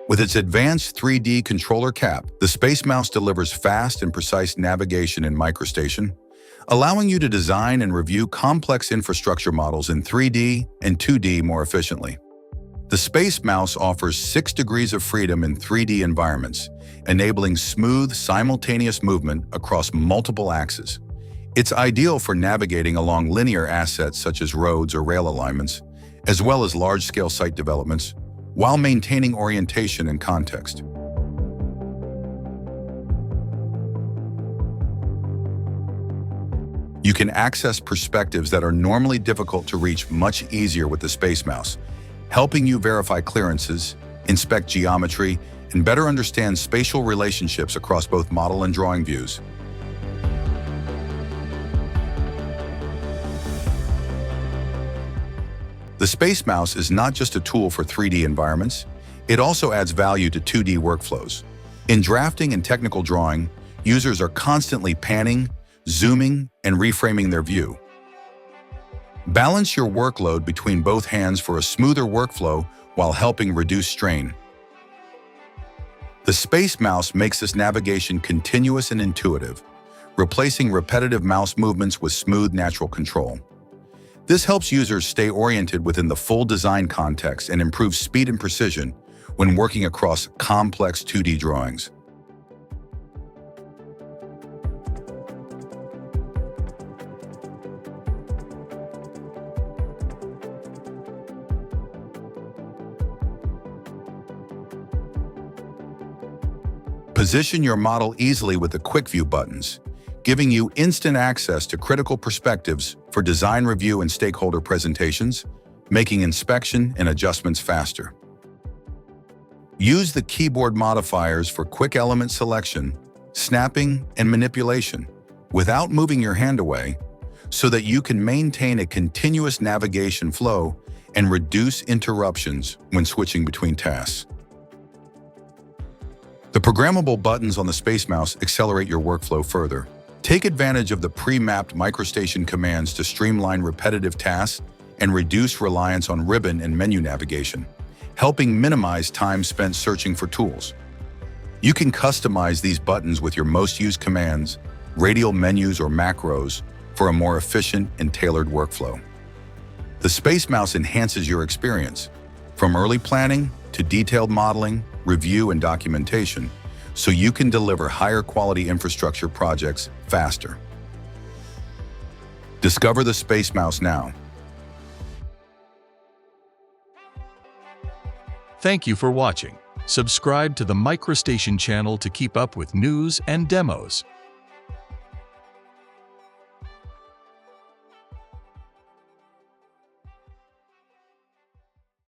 With its advanced 3D controller cap, the SpaceMouse delivers fast and precise navigation in MicroStation, allowing you to design and review complex infrastructure models in 3D and 2D more efficiently. The SpaceMouse offers 6 degrees of freedom in 3D environments, enabling smooth, simultaneous movement across multiple axes. It's ideal for navigating along linear assets such as roads or rail alignments, as well as large-scale site developments, while maintaining orientation and context. You can access perspectives that are normally difficult to reach much easier with the SpaceMouse, helping you verify clearances, inspect geometry, and better understand spatial relationships across both model and drawing views. The SpaceMouse is not just a tool for 3D environments, it also adds value to 2D workflows. In drafting and technical drawing, users are constantly panning, zooming, and reframing their view. Balance your workload between both hands for a smoother workflow while helping reduce strain. The SpaceMouse makes this navigation continuous and intuitive, replacing repetitive mouse movements with smooth, natural control. This helps users stay oriented within the full design context and improves speed and precision when working across complex 2D drawings. Position your model easily with the Quick View buttons, giving you instant access to critical perspectives for design review and stakeholder presentations, making inspection and adjustments faster. Use the keyboard modifiers for quick element selection, snapping, and manipulation without moving your hand away, so that you can maintain a continuous navigation flow and reduce interruptions when switching between tasks. The programmable buttons on the SpaceMouse accelerate your workflow further. Take advantage of the pre-mapped MicroStation commands to streamline repetitive tasks and reduce reliance on ribbon and menu navigation, helping minimize time spent searching for tools. You can customize these buttons with your most used commands, radial menus, or macros for a more efficient and tailored workflow. The SpaceMouse enhances your experience, from early planning to detailed modeling, review, and documentation, so you can deliver higher quality infrastructure projects faster. Discover the SpaceMouse now. Thank you for watching. Subscribe to the MicroStation channel to keep up with news and demos.